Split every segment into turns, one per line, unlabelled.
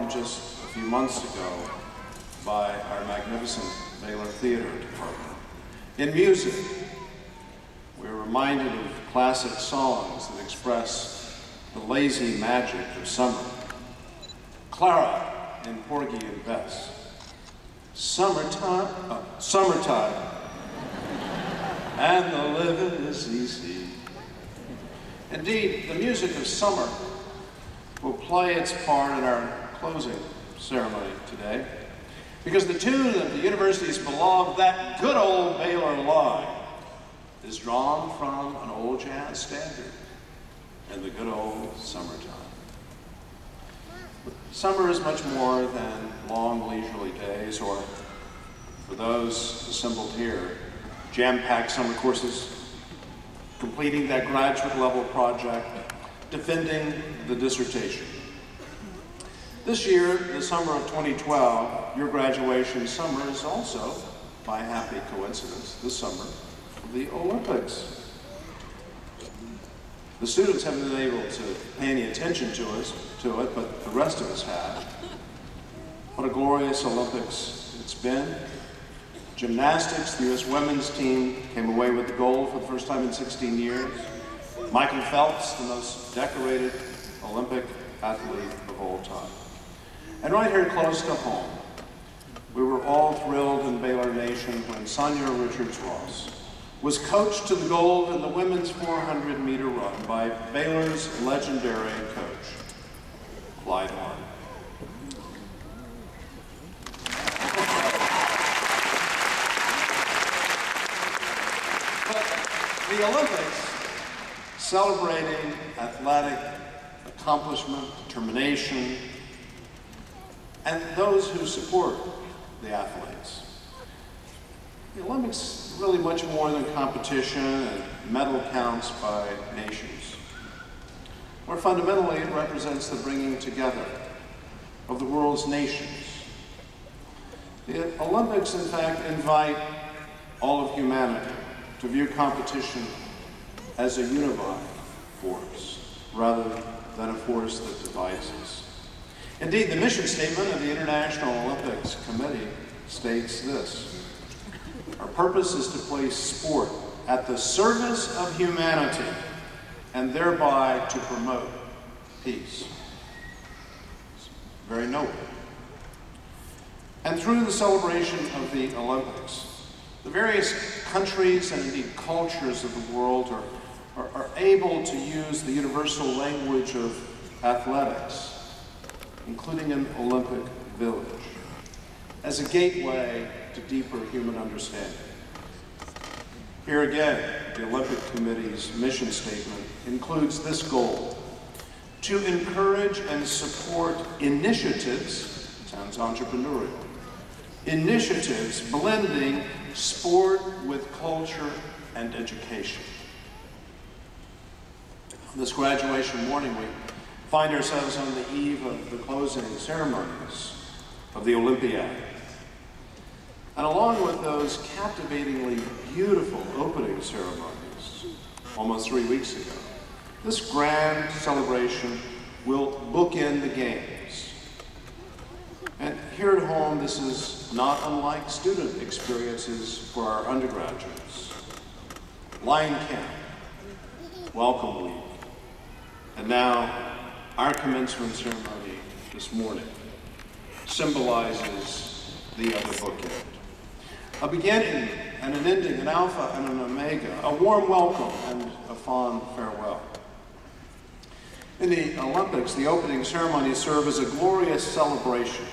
performed just a few months ago by our magnificent Baylor Theater Department. In music, we're reminded of classic songs that express the lazy magic of summer. Clara and Porgy and Bess. Summertime, and the living is easy. Indeed, the music of summer will play its part in our closing ceremony today, because the tune of the university's beloved That Good Old Baylor Line is drawn from an old jazz standard in the good old summertime. Summer is much more than long leisurely days, or for those assembled here, jam-packed summer courses, completing that graduate level project, defending the dissertation. This year, the summer of 2012, your graduation summer is also, by happy coincidence, the summer of the Olympics. The students haven't been able to pay any attention to it, but the rest of us have. What a glorious Olympics it's been. Gymnastics, the U.S. women's team came away with the gold for the first time in 16 years. Michael Phelps, the most decorated Olympic athlete of all time. And right here close to home, we were all thrilled in Baylor Nation when Sonia Richards-Ross was coached to the gold in the women's 400-meter run by Baylor's legendary coach, Clyde Harmon. But the Olympics, celebrating athletic accomplishment, determination, and those who support the athletes. The Olympics is really much more than competition and medal counts by nations. More fundamentally, it represents the bringing together of the world's nations. The Olympics, in fact, invite all of humanity to view competition as a unifying force, rather than a force that divides us. Indeed, the mission statement of the International Olympics Committee states this: our purpose is to place sport at the service of humanity and thereby to promote peace. It's very noble. And through the celebration of the Olympics, the various countries and indeed cultures of the world are able to use the universal language of athletics, including an Olympic village, as a gateway to deeper human understanding. Here again, the Olympic Committee's mission statement includes this goal: to encourage and support initiatives, sounds entrepreneurial, initiatives blending sport with culture and education. On this graduation morning, we find ourselves on the eve of the closing ceremonies of the Olympiad. And along with those captivatingly beautiful opening ceremonies almost 3 weeks ago, this grand celebration will bookend the games. And here at home, this is not unlike student experiences for our undergraduates. Line Camp, Welcome Week, and now our commencement ceremony this morning symbolizes the other bookend. A beginning and an ending, an alpha and an omega, a warm welcome and a fond farewell. In the Olympics, the opening ceremonies serve as a glorious celebration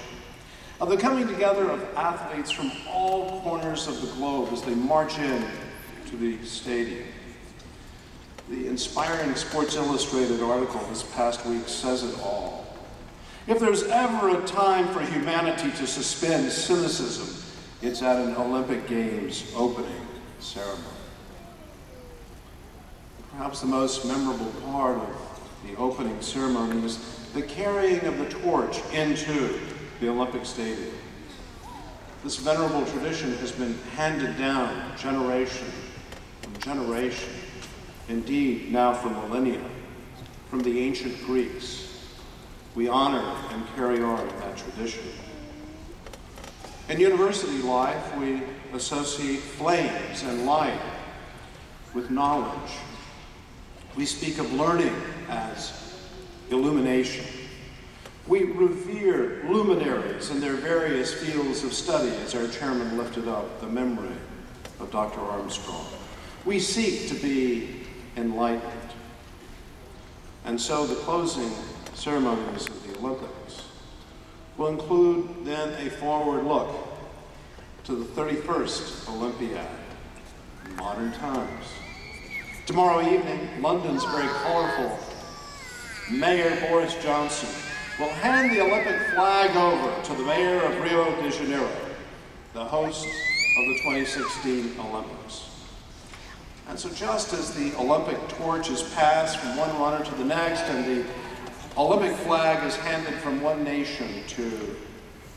of the coming together of athletes from all corners of the globe as they march in to the stadium. The inspiring Sports Illustrated article this past week says it all. If there's ever a time for humanity to suspend cynicism, it's at an Olympic Games opening ceremony. Perhaps the most memorable part of the opening ceremony is the carrying of the torch into the Olympic Stadium. This venerable tradition has been handed down generation from generation, indeed now for millennia, from the ancient Greeks we honor and carry on that tradition. In university life, we associate flames and light with knowledge. We speak of learning as illumination. We revere luminaries in their various fields of study, as our chairman lifted up the memory of Dr. Armstrong. We seek to be enlightened. And so the closing ceremonies of the Olympics will include then a forward look to the 31st Olympiad in modern times. Tomorrow evening, London's very colorful Mayor Boris Johnson will hand the Olympic flag over to the mayor of Rio de Janeiro, the host of the 2016 Olympics. And so just as the Olympic torch is passed from one runner to the next and the Olympic flag is handed from one nation to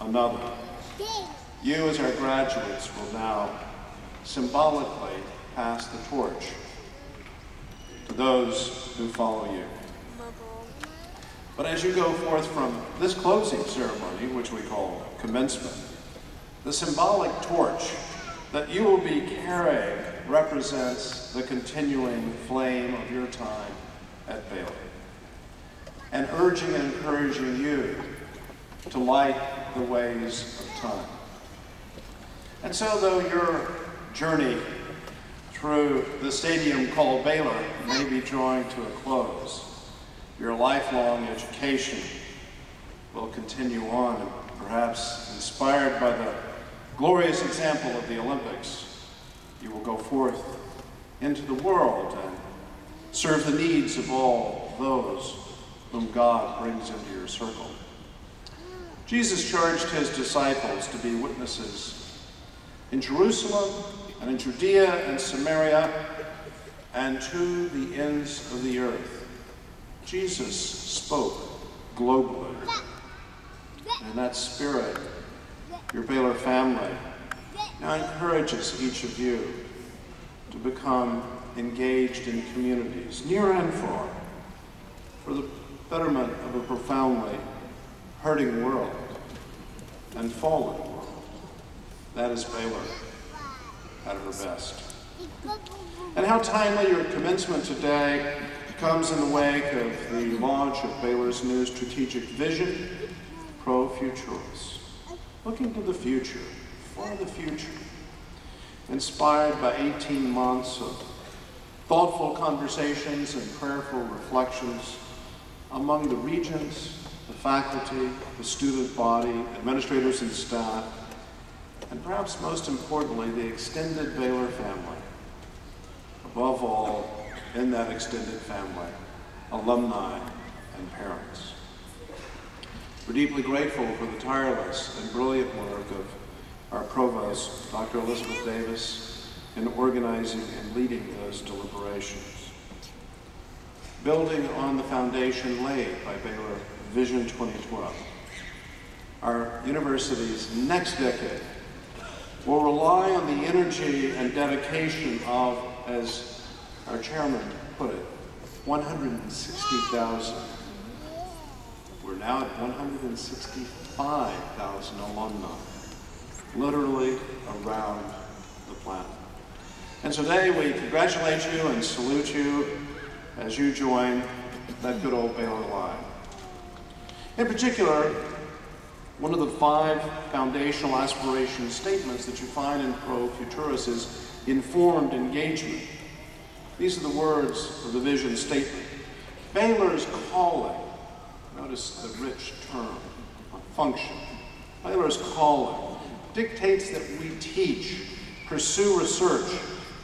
another, you as our graduates will now symbolically pass the torch to those who follow you. But as you go forth from this closing ceremony, which we call commencement, the symbolic torch that you will be carrying represents the continuing flame of your time at Baylor, and urging and encouraging you to light the ways of time. And so though your journey through the stadium called Baylor may be drawing to a close, your lifelong education will continue on, and perhaps inspired by the glorious example of the Olympics, you will go forth into the world and serve the needs of all those whom God brings into your circle. Jesus charged his disciples to be witnesses in Jerusalem and in Judea and Samaria and to the ends of the earth. Jesus spoke globally. And in that spirit, your Baylor family now encourages each of you to become engaged in communities, near and far, for the betterment of a profoundly hurting world and fallen world. That is Baylor at her best. And how timely your commencement today comes in the wake of the launch of Baylor's new strategic vision, Pro Futuris, looking to the future, for the future, inspired by 18 months of thoughtful conversations and prayerful reflections among the regents, the faculty, the student body, administrators and staff, and perhaps most importantly, the extended Baylor family. Above all, in that extended family, alumni and parents. We're deeply grateful for the tireless and brilliant work of our provost, Dr. Elizabeth Davis, in organizing and leading those deliberations. Building on the foundation laid by Baylor Vision 2012, our university's next decade will rely on the energy and dedication of, as our chairman put it, 160,000. We're now at 165,000 alumni, literally around the planet. And so today we congratulate you and salute you as you join that good old Baylor line. In particular, one of the 5 foundational aspiration statements that you find in Pro Futuris is informed engagement. These are the words of the vision statement. Baylor's calling, notice the rich term, function. Baylor's calling dictates that we teach, pursue research,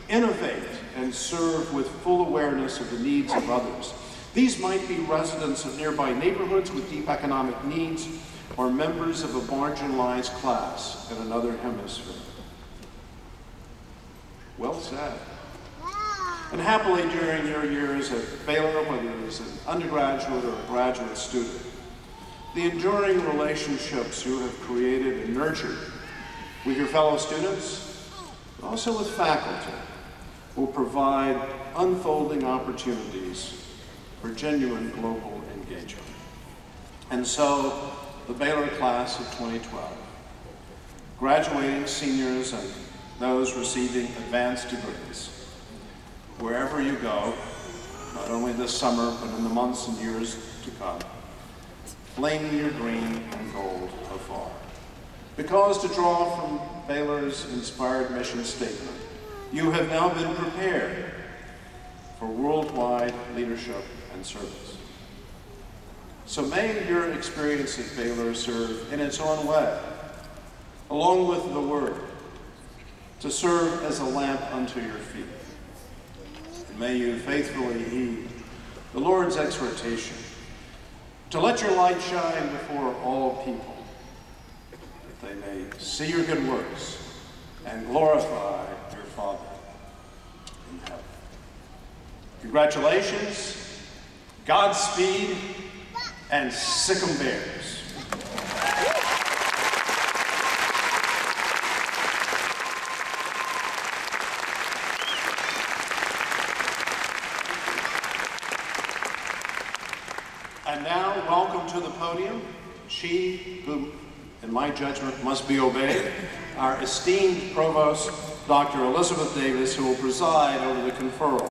innovate, and serve with full awareness of the needs of others. These might be residents of nearby neighborhoods with deep economic needs, or members of a marginalized class in another hemisphere. Well said. And happily during your years at Baylor, whether as an undergraduate or a graduate student, the enduring relationships you have created and nurtured with your fellow students, but also with faculty, will provide unfolding opportunities for genuine global engagement. And so, the Baylor class of 2012, graduating seniors and those receiving advanced degrees, wherever you go, not only this summer, but in the months and years to come, flaming your green and gold afar. Because, to draw from Baylor's inspired mission statement, you have now been prepared for worldwide leadership and service. So may your experience at Baylor serve in its own way, along with the Word, to serve as a lamp unto your feet. And may you faithfully heed the Lord's exhortation to let your light shine before all people, that they may see your good works and glorify your Father in heaven. Congratulations, Godspeed, and sic 'em Bears. And now, welcome to the podium, she who, in my judgment, must be obeyed, our esteemed Provost, Dr. Elizabeth Davis, who will preside over the conferral.